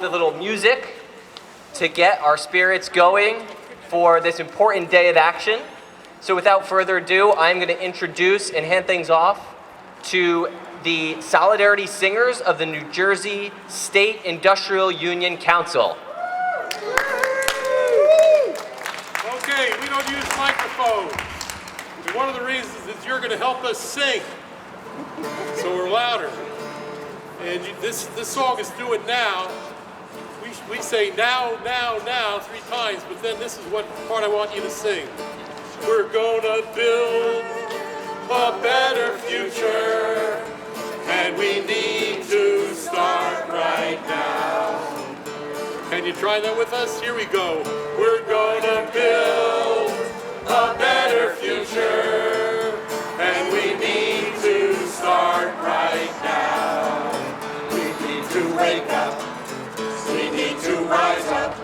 A little music to get our spirits going for this important day of action. So without further ado, I'm going to introduce and hand things off to the Solidarity Singers of the New Jersey State Industrial Union Council. Okay, we don't use microphones. And one of the reasons is you're going to help us sing, so we're louder. And this song is Do It Now. We say now, now, now 3 times, but then this is what part I want you to sing. We're gonna build a better future, and we need to start right now. Can you try that with us? Here we go. We're gonna build a better future, and we need to start right now. We need to wake up. We need to rise up.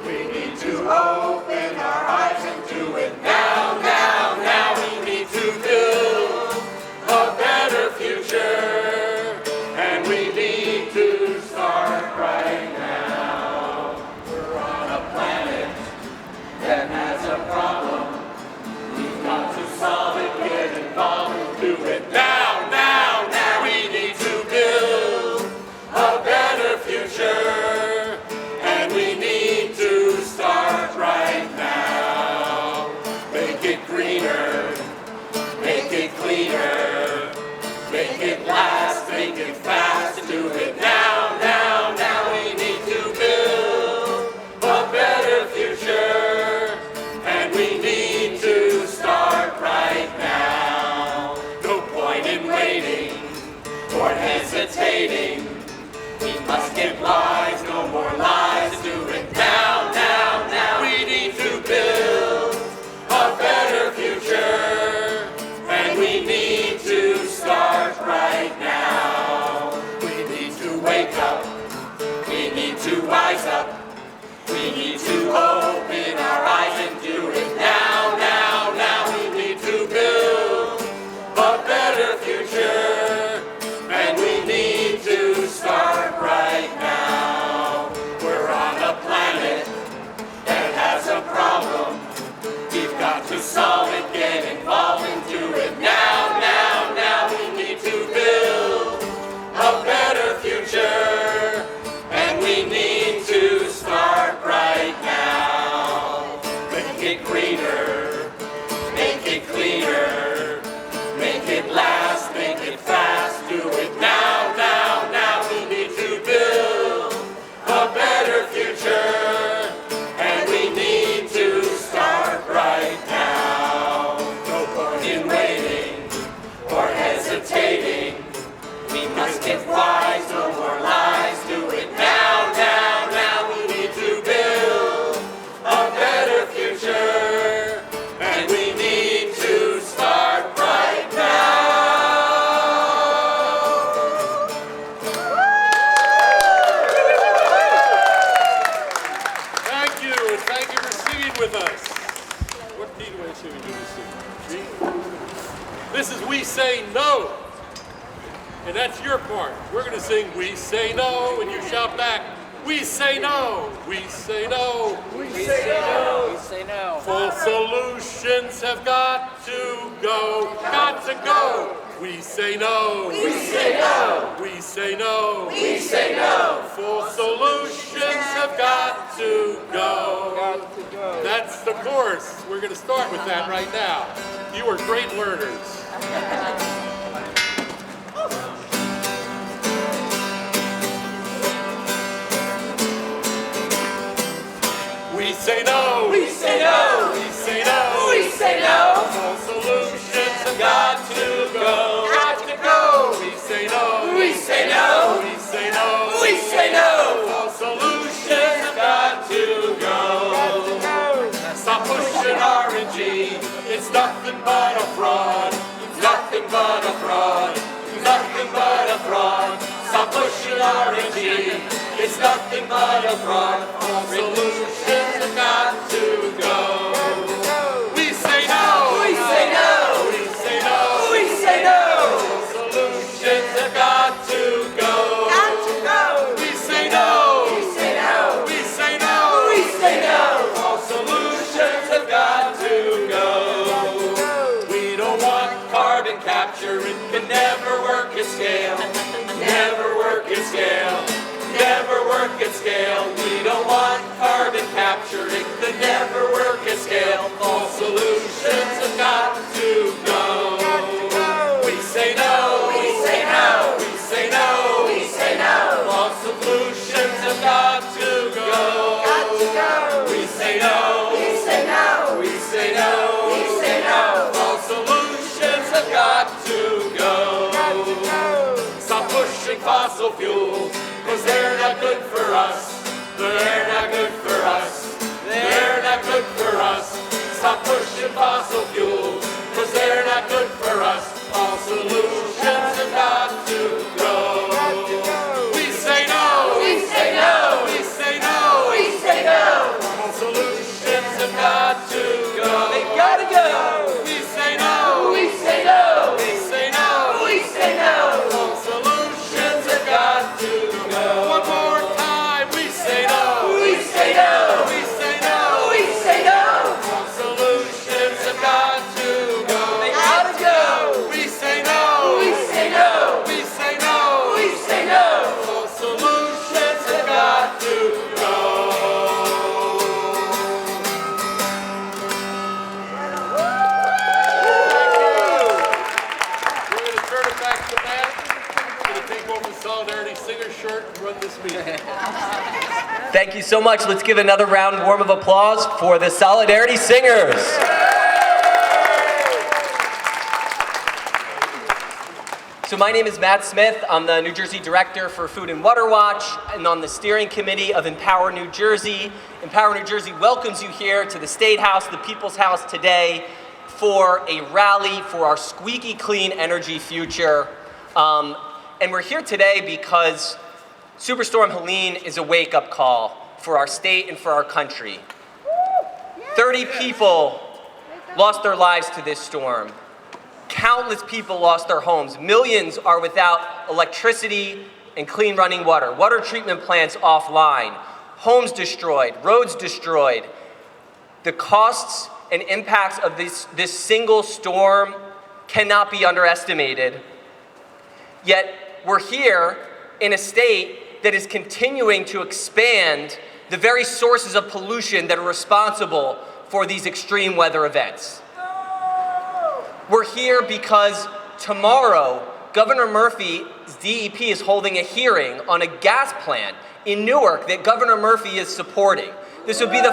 We need to open our eyes and do it now, now, now. We need to build a better future, and we need to start right now. We're on a planet that has a problem. We've got to solve it, get involved, and do it now, now, now. We need to build a better future. Make it last, make it fast, do it now, now, now. We need to build a better future, and we need to start right now. No point in waiting or hesitating. We must get wise, no more lies, do it now, now, now. We need to build a better future, and we need to start right now. We need to wake up. We need to rise up. We need to open our eyes and do it now, now, now. We need to build a better future, and we need to start right now. We're on a planet that has a problem. We've got to solve it, get involved, and do it now, now, now. We need to build a better future, and we need to start right now. Make it greener, make it cleaner, make it last, make it fast, do it now, now, now. We need to build a better future, and we need to start right now. No point in waiting or hesitating. We must get wise, no more lies, do it now, now, now. We need to build a better future, and we need to start right now. Thank you, and thank you for singing with us. What key do I should we do this in? This is We Say No. And that's your part. We're going to sing We Say No, and you shout back, We say no, we say no, We say no. We say no. full solutions have got to go, got to go. We say no, We say no. we say no, We say no. full solutions have got to go. Got to go. That's the chorus. We're going to start with that right now. You are great learners. We say no. We say no. We say no. We say no. All solutions have got to go. Got to go. We say no. We say no. We say no. We say no. All solutions have got to go. Stop pushing R&G. It's nothing but a fraud. Nothing but a fraud. Nothing but a fraud. Stop pushing R&G. It's nothing but a fraud. All solutions have got to go. We say no. We say no. We say no. We say no. All solutions have got to go. Got to go. We say no. never work at scale. All solutions have got to go. We say no, we say no, we say no, we say no. All solutions have got to go. We say no, we say no, we say no, we say no. All solutions have got to go. Stop pushing fossil fuels, 'cause they're not good for us. They're not good for us. They're not good for us. Stop pushing fossil fuels, 'cause they're not good for us. All solutions have got to go. We say no. We say no. We say no. We say no. All solutions have got to go. They gotta go. We say no. We say no. We say no. We say no. All solutions have got to go. One more time. We say no. We say no. We say no. We say no. All solutions have got to go. They gotta go. We say no. We say no. We say no. We say no. All solutions have got to go. We're going to turn it back to Matt. He's going to take over the Solidarity Singer shirt and run this meeting. Thank you so much. Let's give another round warm of applause for the Solidarity Singers. So my name is Matt Smith. I'm the New Jersey Director for Food and Water Watch and on the steering committee of Empower New Jersey. Empower New Jersey welcomes you here to the Statehouse, the People's House today for a rally for our squeaky clean energy future. And we're here today because Superstorm Helene is a wake-up call for our state and for our country. 30 people lost their lives to this storm. Countless people lost their homes. Millions are without electricity and clean running water. Water treatment plants offline. Homes destroyed. Roads destroyed. The costs and impacts of this single storm cannot be underestimated. Yet we're here in a state that is continuing to expand the very sources of pollution that are responsible for these extreme weather events. We're here because tomorrow, Governor Murphy's DEP is holding a hearing on a gas plant in Newark that Governor Murphy is supporting. This would be the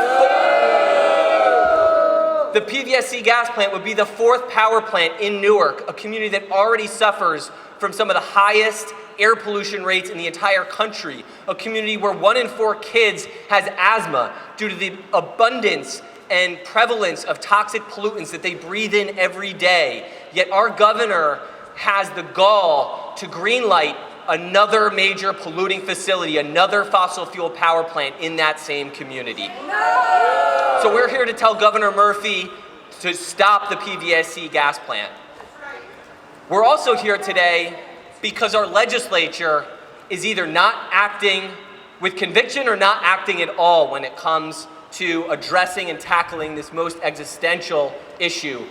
PVSC gas plant would be the fourth power plant in Newark, a community that already suffers from some of the highest air pollution rates in the entire country, a community where 1 in 4 kids has asthma due to the abundance and prevalence of toxic pollutants that they breathe in every day. Yet our governor has the gall to greenlight another major polluting facility, another fossil fuel power plant in that same community. No! So we're here to tell Governor Murphy to stop the PVSC gas plant. We're also here today because our legislature is either not acting with conviction or not acting at all when it comes to addressing and tackling this most existential issue.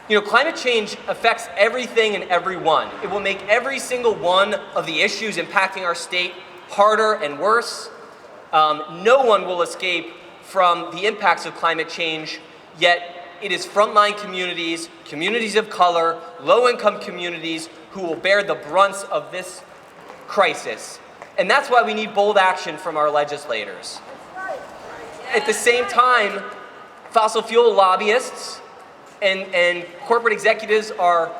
You know, climate change affects everything and everyone. It will make every single one of the issues impacting our state harder and worse. No one will escape from the impacts of climate change, yet it is frontline communities, communities of color, low-income communities who will bear the brunts of this crisis. And that's why we need bold action from our legislators. At the same time, fossil fuel lobbyists and corporate executives are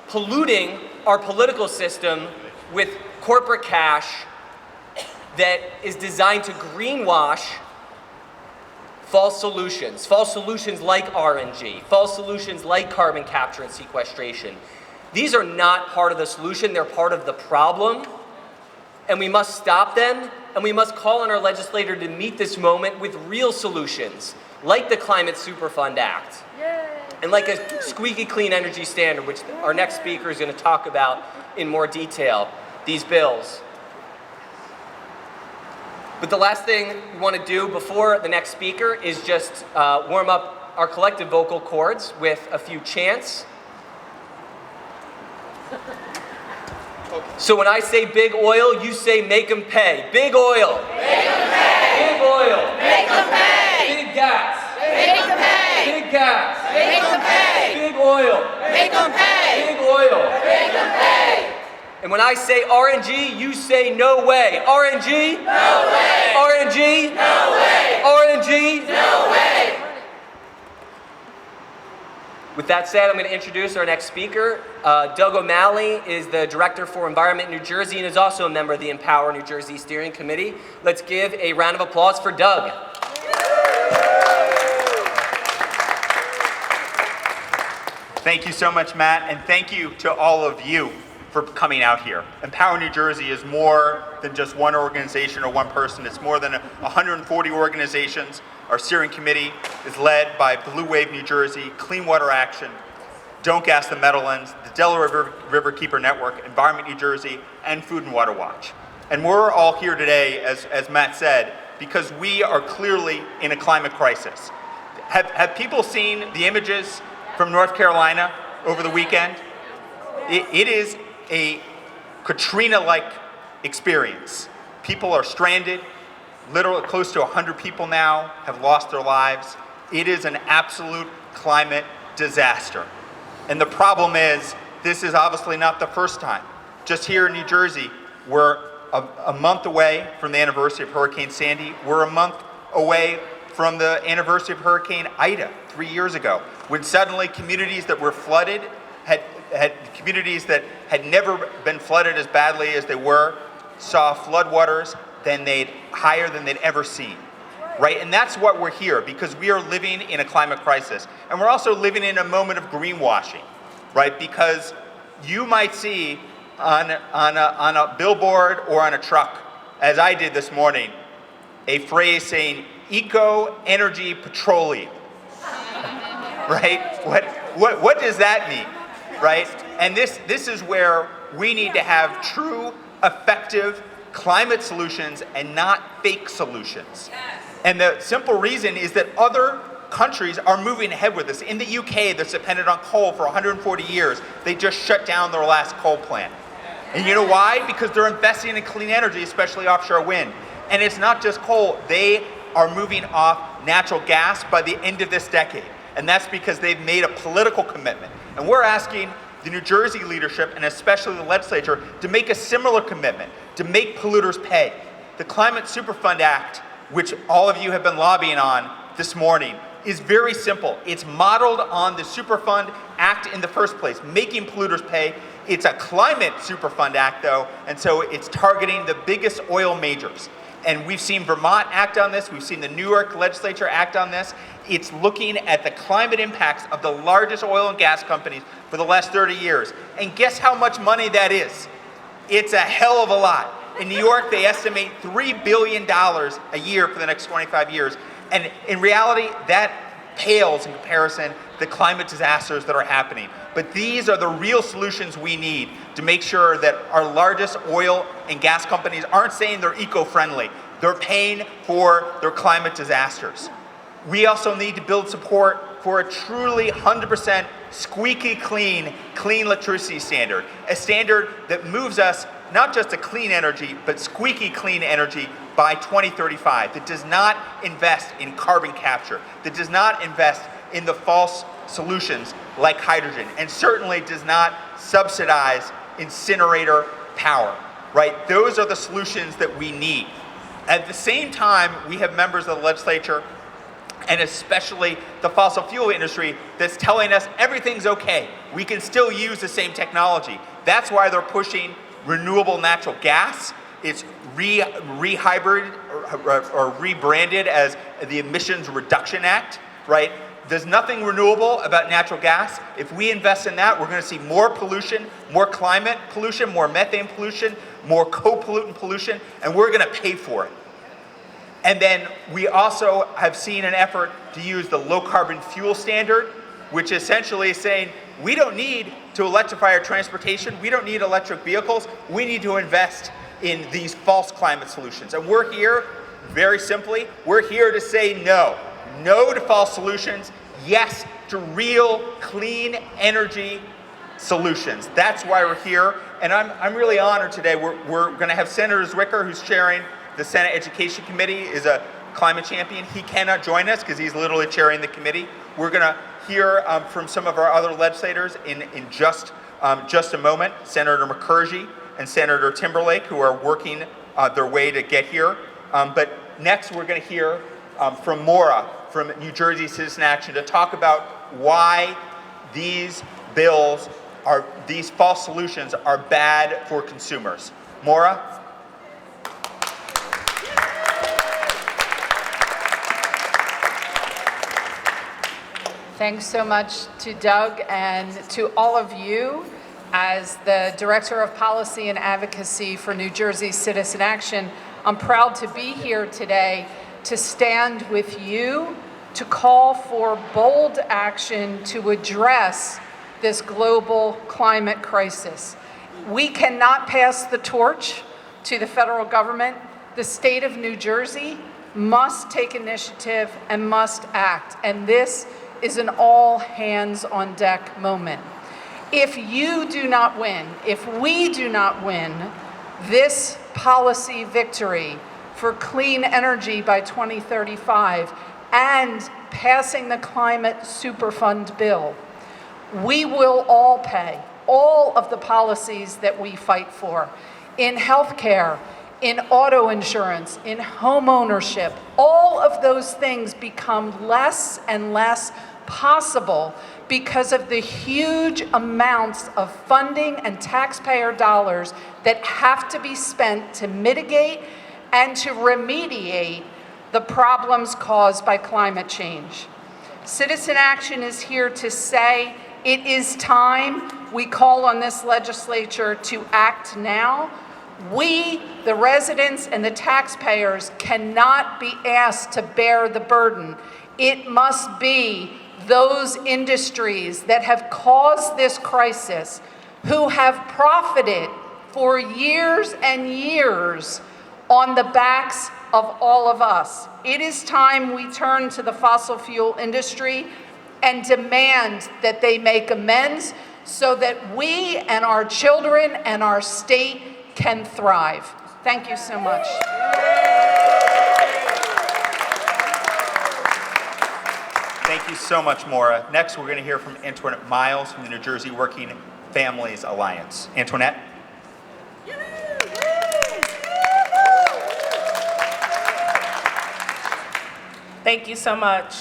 polluting our political system with corporate cash that is designed to greenwash false solutions like RNG, false solutions like carbon capture and sequestration. These are not part of the solution, they're part of the problem, and we must stop them, and we must call on our legislator to meet this moment with real solutions, like the Climate Superfund Act, and like a squeaky clean energy standard, which our next speaker is going to talk about in more detail, these bills. But the last thing we want to do before the next speaker is just warm up our collective vocal cords with a few chants. So when I say big oil, you say make 'em pay. Big oil. Make 'em pay. Big oil. Make 'em pay. Big gas. gas. Make them pay. Big oil. Make them pay. Big oil. Make them pay. And when I say RNG, you say no way. RNG? No way. RNG? No way. RNG? No way. With that said, I'm going to introduce our next speaker. Doug O'Malley is the Director for Environment in New Jersey and is also a member of the Empower New Jersey Steering Committee. Let's give a round of applause for Doug. Thank you so much, Matt, and thank you to all of you for coming out here. Empower New Jersey is more than just one organization or one person. It's more than 140 organizations. Our steering committee is led by Blue Wave New Jersey, Clean Water Action, Don't Gas the Meadowlands, the Delaware River Keeper Network, Environment New Jersey, and Food and Water Watch. And we're all here today, as Matt said, because we are clearly in a climate crisis. Have people seen the images from North Carolina over the weekend? It is a Katrina-like experience. People are stranded. Literally close to 100 people now have lost their lives. It is an absolute climate disaster. And the problem is, this is obviously not the first time. Just here in New Jersey, we're a month away from the anniversary of Hurricane Sandy. We're a month away from the anniversary of Hurricane Ida 3 years ago, when suddenly communities that were flooded had communities that had never been flooded as badly as they were, saw floodwaters higher than they'd ever seen, right? And that's what we're here, because we are living in a climate crisis. And we're also living in a moment of greenwashing, right? Because you might see on a billboard or on a truck, as I did this morning, a phrase saying, eco-energy petroleum, right? What does that mean? Right? And this is where we need to have true, effective climate solutions and not fake solutions. Yes. And the simple reason is that other countries are moving ahead with this. In the UK, that's depended on coal for 140 years, they just shut down their last coal plant. And you know why? Because they're investing in clean energy, especially offshore wind. And it's not just coal. They are moving off natural gas by the end of this decade. And that's because they've made a political commitment. And we're asking the New Jersey leadership, and especially the legislature, to make a similar commitment, to make polluters pay. The Climate Superfund Act, which all of you have been lobbying on this morning, is very simple. It's modeled on the Superfund Act in the first place, making polluters pay. It's a Climate Superfund Act, though, and so it's targeting the biggest oil majors. And we've seen Vermont act on this. We've seen the New York legislature act on this. It's looking at the climate impacts of the largest oil and gas companies for the last 30 years. And guess how much money that is? It's a hell of a lot. In New York, they estimate $3 billion a year for the next 25 years. And in reality, that pales in comparison to the climate disasters that are happening. But these are the real solutions we need to make sure that our largest oil and gas companies aren't saying they're eco-friendly. They're paying for their climate disasters. We also need to build support for a truly 100% squeaky clean electricity standard, a standard that moves us not just to clean energy, but squeaky clean energy by 2035, that does not invest in carbon capture, that does not invest in the false solutions like hydrogen, and certainly does not subsidize incinerator power, right? Those are the solutions that we need. At the same time, we have members of the legislature, and especially the fossil fuel industry, that's telling us everything's okay. We can still use the same technology. That's why they're pushing renewable natural gas. It's rehybrid or rebranded as the Emissions Reduction Act, right? There's nothing renewable about natural gas. If we invest in that, we're going to see more pollution, more climate pollution, more methane pollution, more co-pollutant pollution, and we're going to pay for it. And then we also have seen an effort to use the low carbon fuel standard, which essentially is saying we don't need to electrify our transportation. We don't need electric vehicles. We need to invest in these false climate solutions. And we're here, very simply, we're here to say no. No to false solutions. Yes to real clean energy solutions. That's why we're here. And I'm really honored today. We're going to have Senator Zwicker, who's chairing the Senate Education Committee, is a climate champion. He cannot join us because he's literally chairing the committee. We're going to hear from some of our other legislators in just a moment, Senator McCurgy and Senator Timberlake, who are working their way to get here. But next we're going to hear from Maura from New Jersey Citizen Action to talk about why these bills these false solutions are bad for consumers. Maura? Thanks so much to Doug and to all of you. As the Director of Policy and Advocacy for New Jersey Citizen Action, I'm proud to be here today to stand with you to call for bold action to address this global climate crisis. We cannot pass the torch to the federal government. The state of New Jersey must take initiative and must act, and this is an all hands on deck moment. If you do not win, if we do not win this policy victory for clean energy by 2035 and passing the Climate Superfund bill, we will all pay all of the policies that we fight for in healthcare, in auto insurance, in home ownership. All of those things become less and less possible because of the huge amounts of funding and taxpayer dollars that have to be spent to mitigate and to remediate the problems caused by climate change. Citizen Action is here to say it is time. We call on this legislature to act now. We, the residents and the taxpayers, cannot be asked to bear the burden. It must be those industries that have caused this crisis, who have profited for years and years on the backs of all of us. It is time we turn to the fossil fuel industry and demand that they make amends so that we and our children and our state can thrive. Thank you so much. Thank you so much, Maura. Next, we're going to hear from Antoinette Miles from the New Jersey Working Families Alliance. Antoinette? Thank you so much.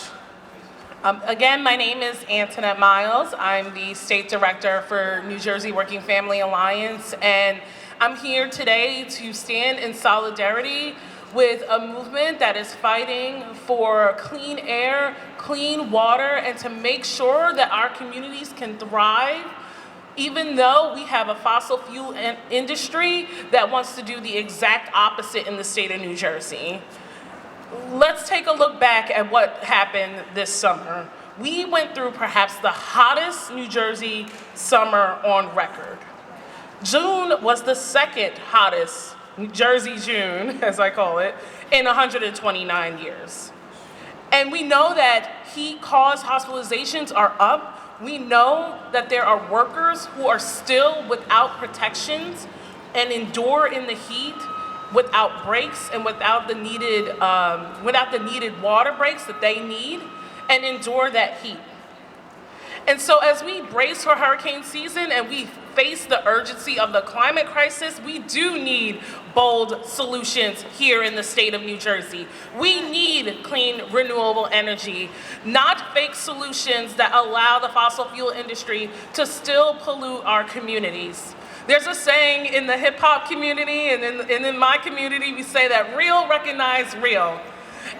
Again, my name is Antoinette Miles. I'm the State Director for New Jersey Working Family Alliance, and I'm here today to stand in solidarity with a movement that is fighting for clean air, clean water, and to make sure that our communities can thrive, even though we have a fossil fuel industry that wants to do the exact opposite in the state of New Jersey. Let's take a look back at what happened this summer. We went through perhaps the hottest New Jersey summer on record. June was the second hottest New Jersey June, as I call it, in 129 years. And we know that heat-caused hospitalizations are up. We know that there are workers who are still without protections and endure in the heat without breaks and without the needed water breaks that they need, and endure that heat. And so as we brace for hurricane season and we face the urgency of the climate crisis, we do need bold solutions here in the state of New Jersey. We need clean, renewable energy, not fake solutions that allow the fossil fuel industry to still pollute our communities. There's a saying in the hip hop community and in my community, we say that real recognize real.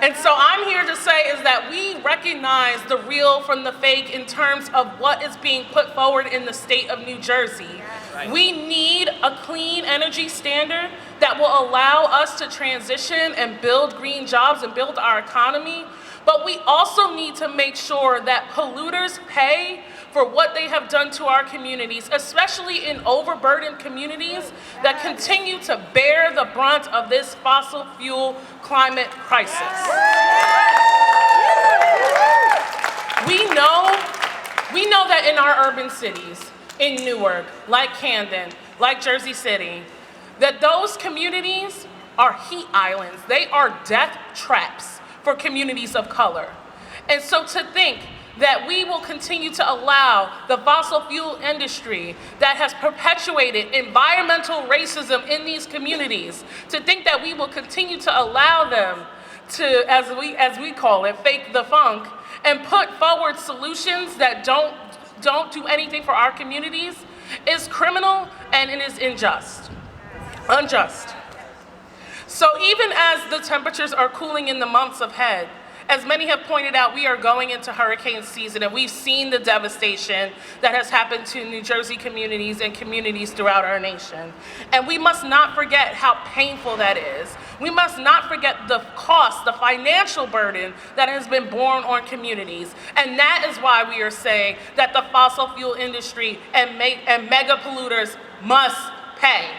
And so I'm here to say is that we recognize the real from the fake in terms of what is being put forward in the state of New Jersey. Right. We need a clean energy standard that will allow us to transition and build green jobs and build our economy. But we also need to make sure that polluters pay for what they have done to our communities, especially in overburdened communities that continue to bear the brunt of this fossil fuel climate crisis. We know that in our urban cities, in Newark, like Camden, like Jersey City, that those communities are heat islands. They are death traps. for communities of color. And so to think that we will continue to allow the fossil fuel industry that has perpetuated environmental racism in these communities, to think that we will continue to allow them to, as we call it, fake the funk, and put forward solutions that don't do anything for our communities is criminal and it is unjust. So even as the temperatures are cooling in the months ahead, as many have pointed out, we are going into hurricane season, and we've seen the devastation that has happened to New Jersey communities and communities throughout our nation. And we must not forget how painful that is. We must not forget the cost, the financial burden that has been borne on communities. And that is why we are saying that the fossil fuel industry and mega polluters must pay.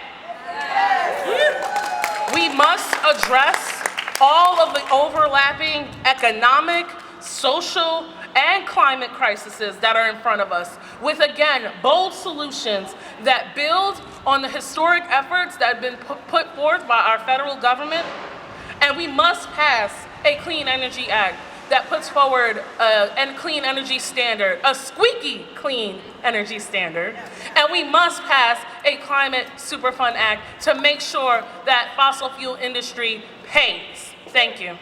We must address all of the overlapping economic, social, and climate crises that are in front of us with, again, bold solutions that build on the historic efforts that have been put forth by our federal government. And we must pass a Clean Energy Act that puts forward a clean energy standard, a squeaky clean energy standard. And we must pass a Climate Superfund Act to make sure that fossil fuel industry pays. Thank you.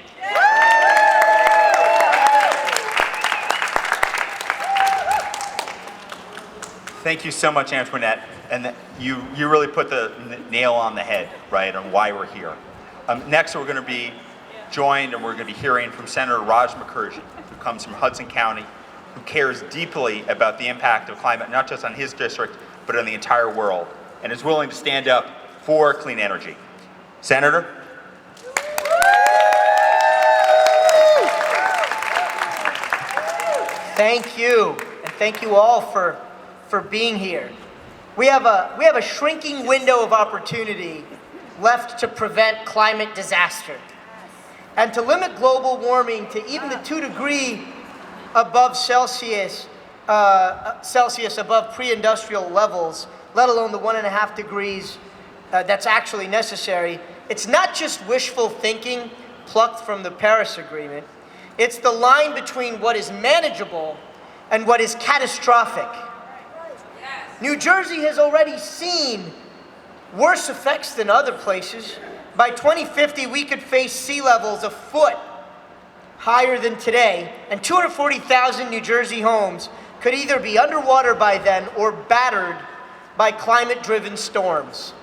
Thank you so much, Antoinette. And you really put the nail on the head, right, on why we're here. Next, we're going to be joined and we're going to be hearing from Senator Raj Mukherjee, who comes from Hudson County, who cares deeply about the impact of climate, not just on his district, but on the entire world, and is willing to stand up for clean energy. Senator? Thank you, and thank you all for being here. We have a shrinking window of opportunity left to prevent climate disaster. And to limit global warming to even the 2 degree above Celsius above pre-industrial levels, let alone the 1.5 degrees that's actually necessary, it's not just wishful thinking plucked from the Paris Agreement. It's the line between what is manageable and what is catastrophic. New Jersey has already seen worse effects than other places. By 2050, we could face sea levels a foot higher than today, and 240,000 New Jersey homes could either be underwater by then or battered by climate-driven storms.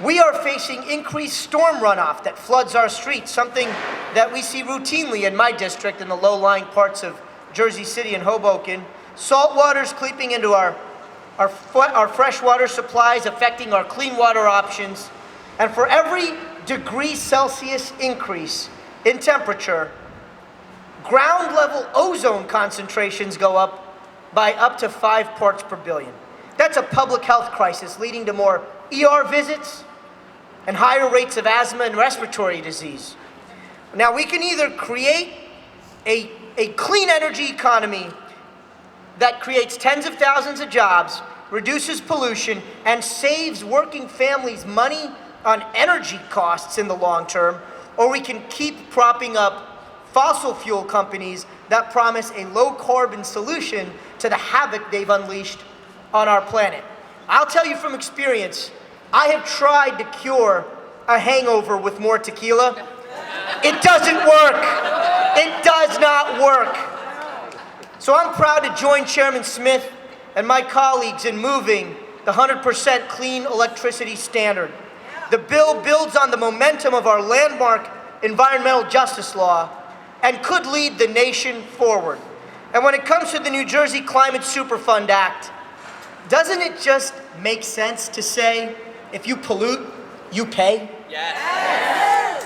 We are facing increased storm runoff that floods our streets, something that we see routinely in my district in the low-lying parts of Jersey City and Hoboken. Salt water's creeping into our freshwater supplies, affecting our clean water options. And for every degree Celsius increase in temperature, ground level ozone concentrations go up by up to 5 parts per billion. That's a public health crisis leading to more ER visits and higher rates of asthma and respiratory disease. Now, we can either create a clean energy economy that creates tens of thousands of jobs, reduces pollution, and saves working families money on energy costs in the long term, or we can keep propping up fossil fuel companies that promise a low-carbon solution to the havoc they've unleashed on our planet. I'll tell you from experience, I have tried to cure a hangover with more tequila. It doesn't work. It does not work. So I'm proud to join Chairman Smith and my colleagues in moving the 100% clean electricity standard. The bill builds on the momentum of our landmark environmental justice law and could lead the nation forward. And when it comes to the New Jersey Climate Superfund Act, doesn't it just make sense to say, if you pollute, you pay? Yes.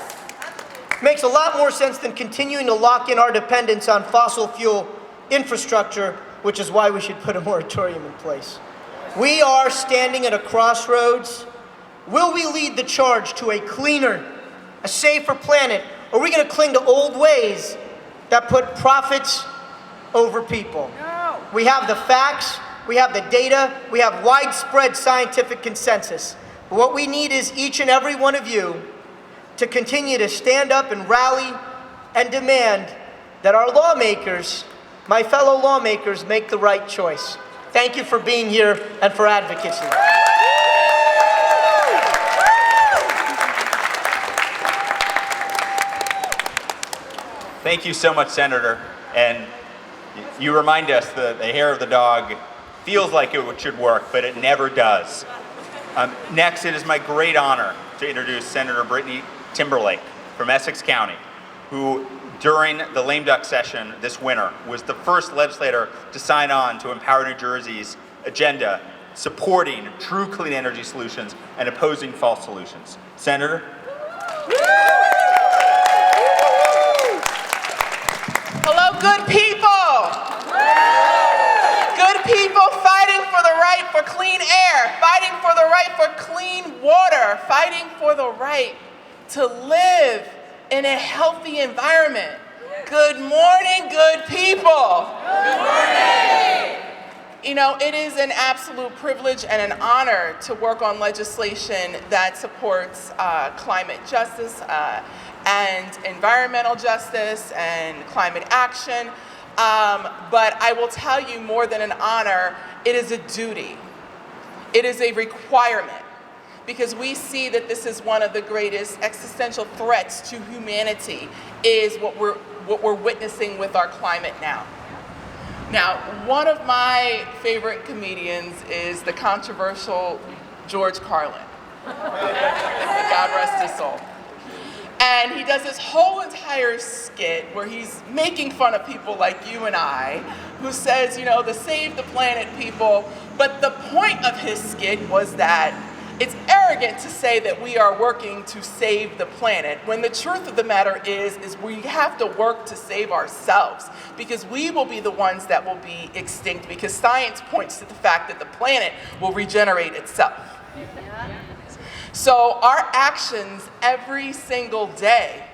Makes a lot more sense than continuing to lock in our dependence on fossil fuel infrastructure, which is why we should put a moratorium in place. We are standing at a crossroads. Will we lead the charge to a cleaner, a safer planet, or are we going to cling to old ways that put profits over people? No. We have the facts, we have the data, we have widespread scientific consensus. But what we need is each and every one of you to continue to stand up and rally and demand that our lawmakers, my fellow lawmakers, make the right choice. Thank you for being here and for advocacy. Thank you so much, Senator. And you remind us that the hair of the dog feels like it should work, but it never does. Next, it is my great honor to introduce Senator Brittany Timberlake from Essex County, who during the lame duck session this winter was the first legislator to sign on to Empower New Jersey's agenda supporting true clean energy solutions and opposing false solutions. Senator? Hello, good people. Good people fighting for the right for clean air, fighting for the right for clean water, fighting for the right to live in a healthy environment. Good morning, good people. Good morning. You know, it is an absolute privilege and an honor to work on legislation that supports climate justice and environmental justice and climate action. But I will tell you, more than an honor, it is a duty. It is a requirement, because we see that this is one of the greatest existential threats to humanity, is what we're witnessing with our climate now. Now, one of my favorite comedians is the controversial George Carlin. God rest his soul. And he does this whole entire skit where he's making fun of people like you and I, who says, you know, the save the planet people. But the point of his skit was that it's arrogant to say that we are working to save the planet, when the truth of the matter is we have to work to save ourselves, because we will be the ones that will be extinct, because science points to the fact that the planet will regenerate itself. So our actions every single day,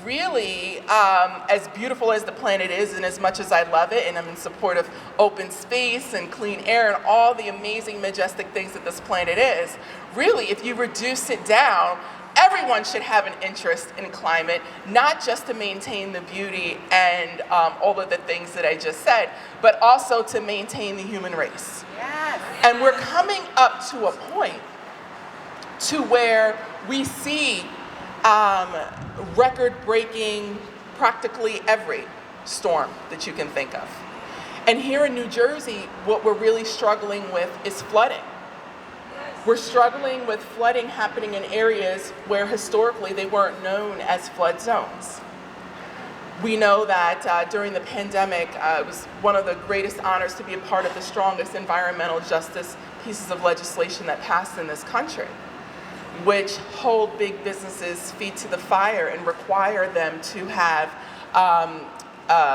really, as beautiful as the planet is, and as much as I love it, and I'm in support of open space and clean air and all the amazing, majestic things that this planet is, really, if you reduce it down, everyone should have an interest in climate, not just to maintain the beauty and all of the things that I just said, but also to maintain the human race. Yes. And we're coming up to a point to where we see record-breaking practically every storm that you can think of. And here in New Jersey, what we're really struggling with is flooding. We're struggling with flooding happening in areas where historically they weren't known as flood zones. We know that during the pandemic, it was one of the greatest honors to be a part of the strongest environmental justice pieces of legislation that passed in this country, which hold big businesses' feet to the fire and require them to have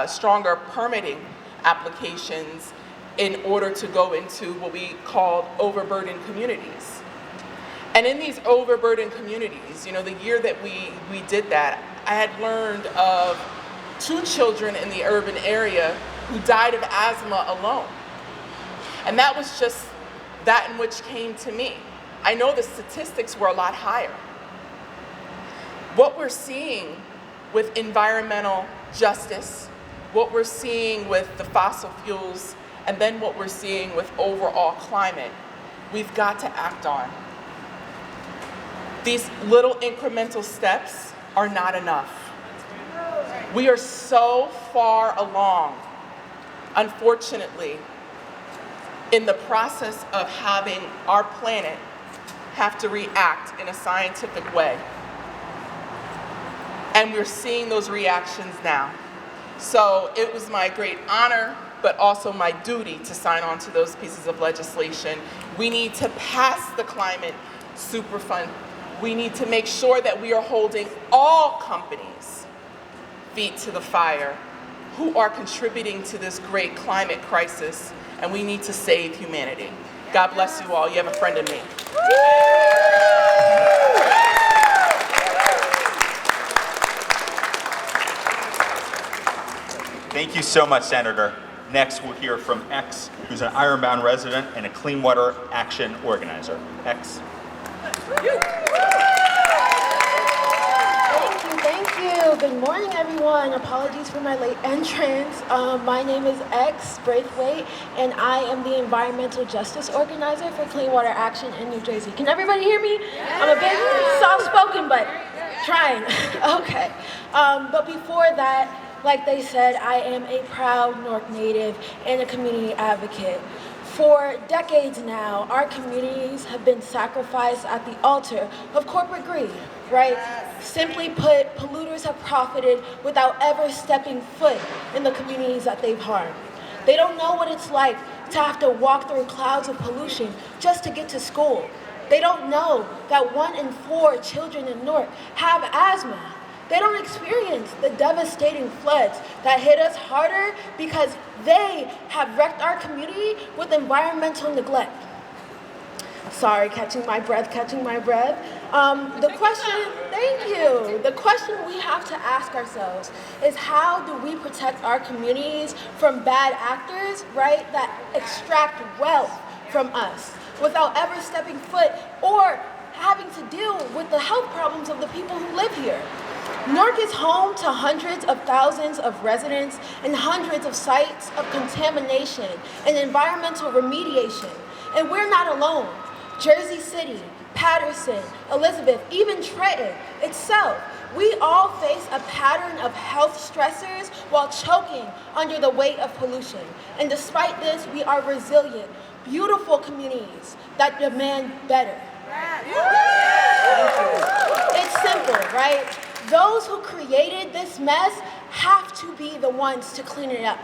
stronger permitting applications in order to go into what we call overburdened communities. And in these overburdened communities, you know, the year that we did that, I had learned of 2 children in the urban area who died of asthma alone. And that was just that in which came to me. I know the statistics were a lot higher. What we're seeing with environmental justice, what we're seeing with the fossil fuels, and then what we're seeing with overall climate, we've got to act on. These little incremental steps are not enough. We are so far along, unfortunately, in the process of having our planet have to react in a scientific way. And we're seeing those reactions now. So it was my great honor, but also my duty to sign on to those pieces of legislation. We need to pass the Climate Superfund. We need to make sure that we are holding all companies' feet to the fire who are contributing to this great climate crisis, and we need to save humanity. God bless you all. You have a friend in me. Thank you so much, Senator. Next, we'll hear from X, who's an Ironbound resident and a Clean Water Action organizer. X. Thank you. good morning, everyone. Apologies for my late entrance. My name is X Braithwaite, and I am the environmental justice organizer for Clean Water Action in New Jersey. Can everybody hear me? I'm a bit soft-spoken, but trying. Okay. But before that, like they said, I am a proud Newark native and a community advocate. For decades now, our communities have been sacrificed at the altar of corporate greed, right? Simply put, polluters have profited without ever stepping foot in the communities that they've harmed. They don't know what it's like to have to walk through clouds of pollution just to get to school. They don't know that 1 in 4 children in Newark have asthma. They don't experience the devastating floods that hit us harder because they have wrecked our community with environmental neglect. Sorry, catching my breath. The question we have to ask ourselves is, how do we protect our communities from bad actors, right, that extract wealth from us without ever stepping foot or having to deal with the health problems of the people who live here? Newark is home to hundreds of thousands of residents and hundreds of sites of contamination and environmental remediation. And we're not alone. Jersey City, Patterson, Elizabeth, even Trenton itself, we all face a pattern of health stressors while choking under the weight of pollution. And despite this, we are resilient, beautiful communities that demand better. It's simple, right? Those who created this mess have to be the ones to clean it up.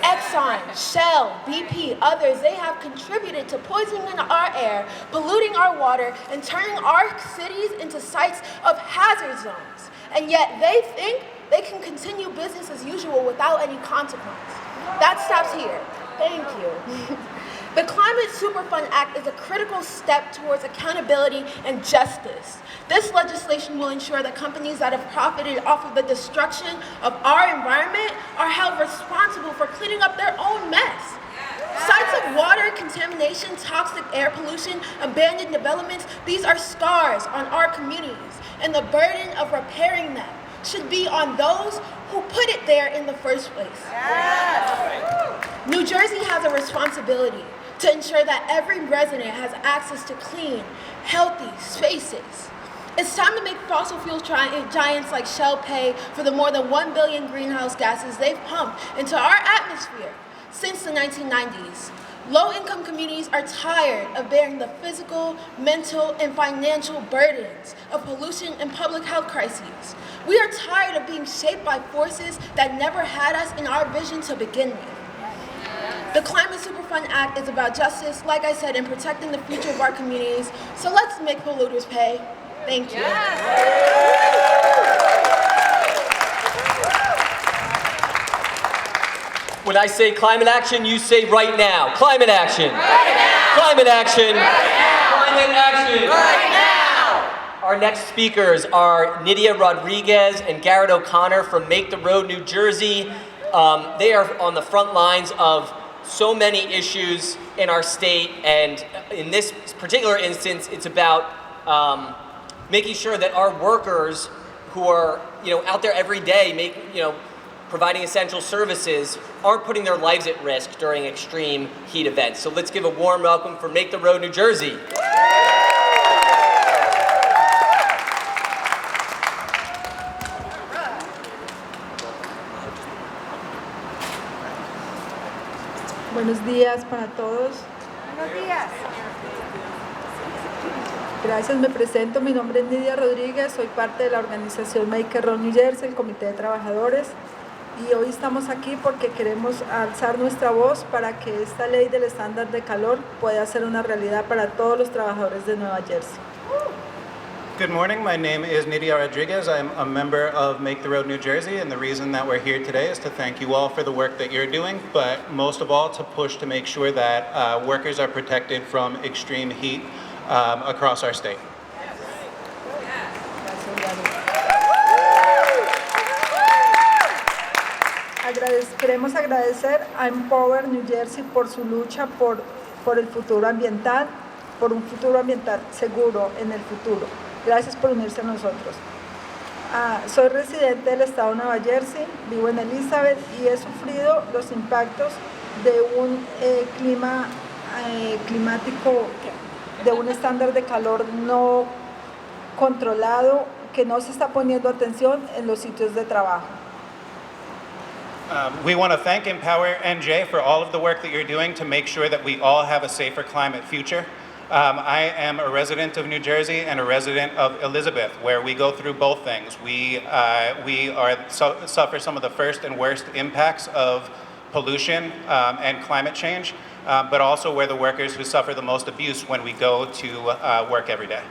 Exxon, Shell, BP, others, they have contributed to poisoning our air, polluting our water, and turning our cities into sites of hazard zones. And yet they think they can continue business as usual without any consequence. That stops here. Thank you. The Climate Superfund Act is a critical step towards accountability and justice. This legislation will ensure that companies that have profited off of the destruction of our environment are held responsible for cleaning up their own mess. Sites of water contamination, toxic air pollution, abandoned developments, these are scars on our communities, and the burden of repairing them should be on those who put it there in the first place. New Jersey has a responsibility to ensure that every resident has access to clean, healthy spaces. It's time to make fossil fuel giants like Shell pay for the more than 1 billion greenhouse gases they've pumped into our atmosphere since the 1990s. Low-income communities are tired of bearing the physical, mental, and financial burdens of pollution and public health crises. We are tired of being shaped by forces that never had us in our vision to begin with. The Climate Superfund Act is about justice, like I said, in protecting the future of our communities. So let's make polluters pay. Thank you. When I say climate action, you say right now. Climate action. Right now. Climate action. Right now. Climate action. Right now. Our next speakers are Nydia Rodriguez and Garrett O'Connor from Make the Road, New Jersey. They are on the front lines of so many issues in our state, and in this particular instance, it's about making sure that our workers who are out there every day providing essential services aren't putting their lives at risk during extreme heat events. So let's give a warm welcome for Make the Road, New Jersey. Buenos días para todos. Buenos días. Gracias, me presento. Mi nombre es Nydia Rodríguez, soy parte de la organización Make the Road New Jersey, el Comité de Trabajadores. Y hoy estamos aquí porque queremos alzar nuestra voz para que esta ley del estándar de calor pueda ser una realidad para todos los trabajadores de Nueva Jersey. Good morning, my name is Nydia Rodriguez. I'm a member of Make the Road New Jersey, and the reason that we're here today is to thank you all for the work that you're doing, but most of all to push to make sure that workers are protected from extreme heat across our state. Queremos agradecer a Empower New Jersey por su lucha por el futuro ambiental, por un futuro ambiental seguro en el futuro. Gracias por unirse a nosotros. Soy residente del estado de Nueva Jersey, vivo en Elizabeth y he sufrido los impactos de un climático, de un estándar de calor no controlado, que no se está poniendo atención en los sitios de trabajo. We want to thank Empower NJ for all of the work that you're doing to make sure that we all have a safer climate future. I am a resident of New Jersey and a resident of Elizabeth, where we go through both things. We suffer some of the first and worst impacts of pollution and climate change, but also we're the workers who suffer the most abuse when we go to work every day.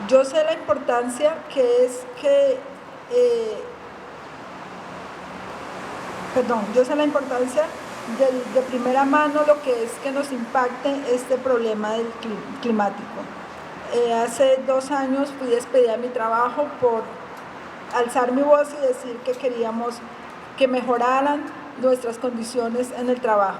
Yo sé la importancia yo sé la importancia de primera mano lo que es que nos impacte este problema del climático. Hace 2 años fui despedida de mi trabajo por alzar mi voz y decir que queríamos que mejoraran nuestras condiciones en el trabajo.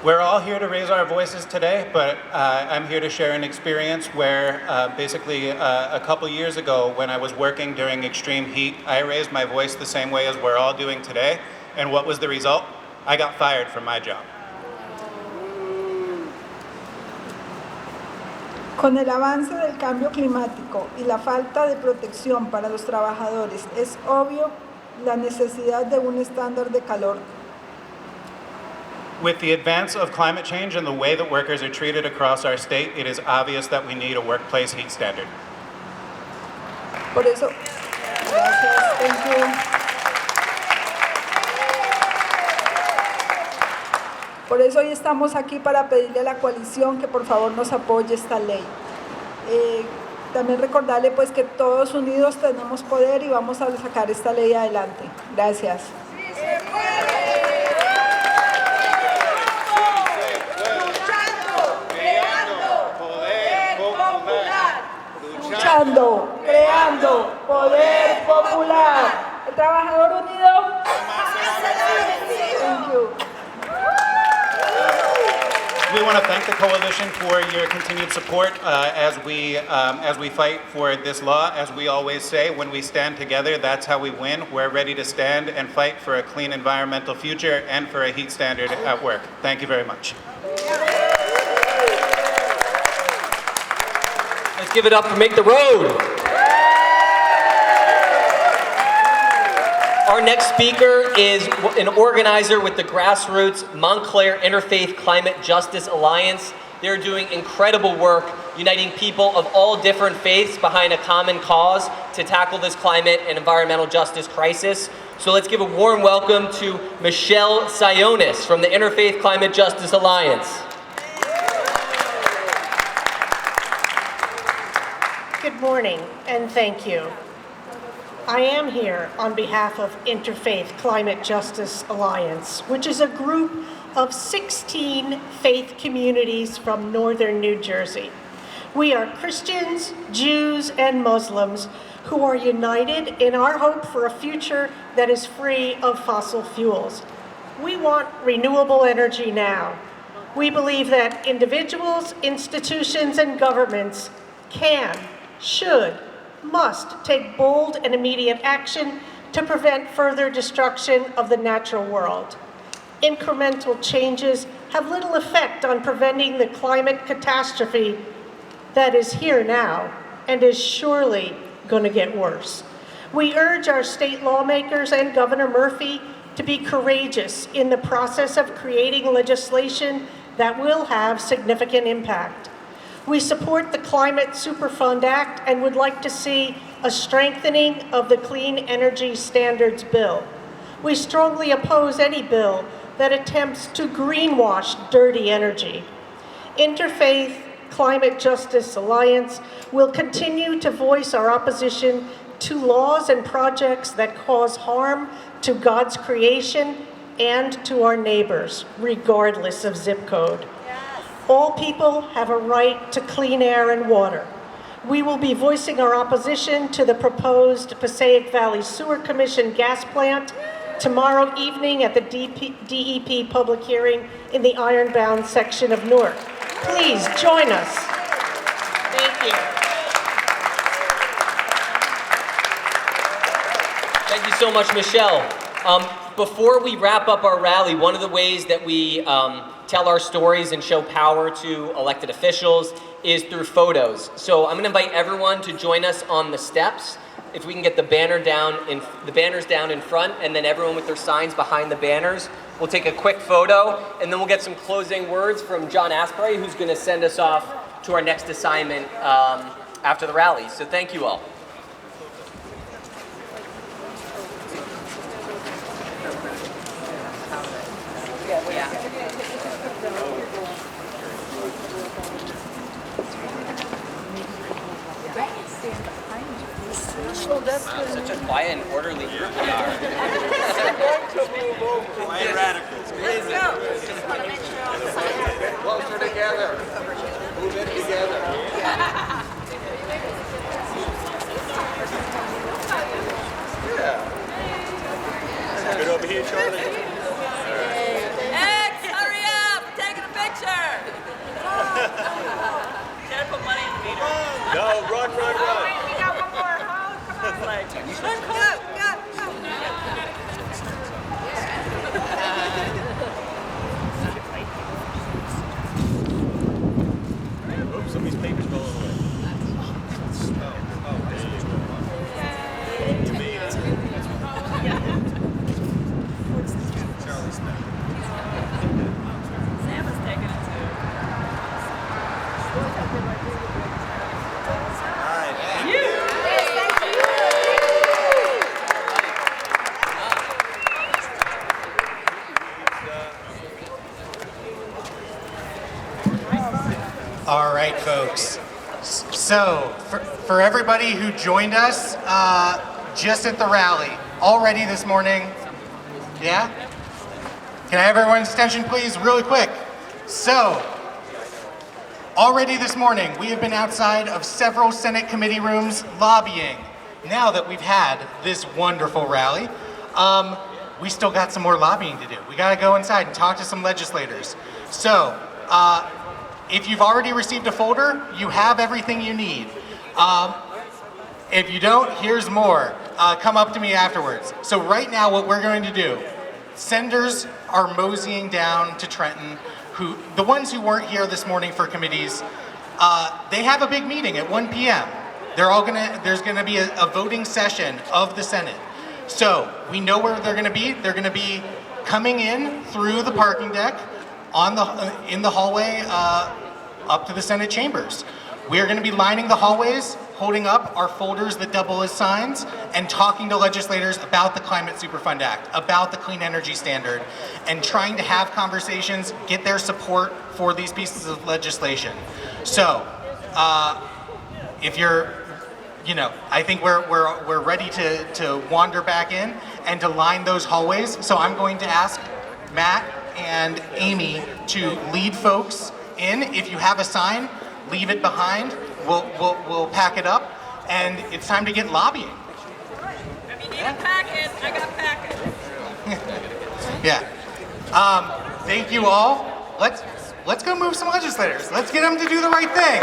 We're all here to raise our voices today, but I'm here to share an experience where basically a couple years ago when I was working during extreme heat, I raised my voice the same way as we're all doing today. And what was the result? I got fired from my job. Con el avance del cambio climático y la falta de protección para los trabajadores, es obvio la necesidad de un estándar de calor. With the advance of climate change and the way that workers are treated across our state, it is obvious that we need a workplace heat standard. Por eso, gracias, thank you. Por eso hoy estamos aquí para pedirle a la coalición que por favor nos apoye esta ley. También recordarle pues que todos unidos tenemos poder y vamos a sacar esta ley adelante. Gracias. Luchando, creando poder popular. El trabajador unido. Thank you. We want to thank the coalition for your continued support as we fight for this law. As we always say, when we stand together, that's how we win. We're ready to stand and fight for a clean environmental future and for a heat standard at work. Thank you very much. Let's give it up for Make the Road. Our next speaker is an organizer with the grassroots Montclair Interfaith Climate Justice Alliance. They're doing incredible work uniting people of all different faiths behind a common cause to tackle this climate and environmental justice crisis. So let's give a warm welcome to Michelle Sionis from the Interfaith Climate Justice Alliance. Good morning, and thank you. I am here on behalf of Interfaith Climate Justice Alliance, which is a group of 16 faith communities from northern New Jersey. We are Christians, Jews, and Muslims who are united in our hope for a future that is free of fossil fuels. We want renewable energy now. We believe that individuals, institutions, and governments can, should, must take bold and immediate action to prevent further destruction of the natural world. Incremental changes have little effect on preventing the climate catastrophe that is here now and is surely going to get worse. We urge our state lawmakers and Governor Murphy to be courageous in the process of creating legislation that will have significant impact. We support the Climate Superfund Act and would like to see a strengthening of the Clean Energy Standards Bill. We strongly oppose any bill that attempts to greenwash dirty energy. Interfaith Climate Justice Alliance will continue to voice our opposition to laws and projects that cause harm to God's creation and to our neighbors, regardless of zip code. All people have a right to clean air and water. We will be voicing our opposition to the proposed Passaic Valley Sewer Commission gas plant tomorrow evening at the DEP public hearing in the Ironbound section of Newark. Please join us. Thank you. Thank you so much, Michelle. Before we wrap up our rally, one of the ways that we tell our stories and show power to elected officials is through photos. So I'm going to invite everyone to join us on the steps. If we can get the banners down in front, and then everyone with their signs behind the banners. We'll take a quick photo, and then we'll get some closing words from John Asprey, who's going to send us off to our next assignment after the rally. So thank you all. Such a quiet and orderly group we are. Quiet radicals. Let's go. Closer together. Move in together. Yeah. Good over here, Charlie. X, hurry up! We're taking a picture! Gotta put money in the meter. Go, run. We got one more. Come on. Oops, some of these papers fell away. To me, it's Charlie's now. Sam was taking it too. All right, folks. So, for everybody who joined us just at the rally, already this morning, yeah? Can I have everyone's attention, please, really quick? So, already this morning, we have been outside of several Senate committee rooms lobbying. Now that we've had this wonderful rally, we still got some more lobbying to do. We got to go inside and talk to some legislators. So, if you've already received a folder, you have everything you need. If you don't, here's more. Come up to me afterwards. So right now what we're going to do, senators are moseying down to Trenton, the ones who weren't here this morning for committees, they have a big meeting at 1 p.m. There's gonna be a voting session of the Senate. So we know where they're gonna be. They're gonna be coming in through the parking deck in the hallway up to the Senate chambers. We are going to be lining the hallways, holding up our folders that double as signs, and talking to legislators about the Climate Superfund Act, about the Clean Energy Standard, and trying to have conversations, get their support for these pieces of legislation. So, if you're, I think we're ready to wander back in and to line those hallways. So I'm going to ask Matt and Amy to lead folks in. If you have a sign, leave it behind. We'll pack it up, and it's time to get lobbying. If you need a packet, I got packets. Yeah. Thank you all. Let's go move some legislators. Let's get them to do the right thing.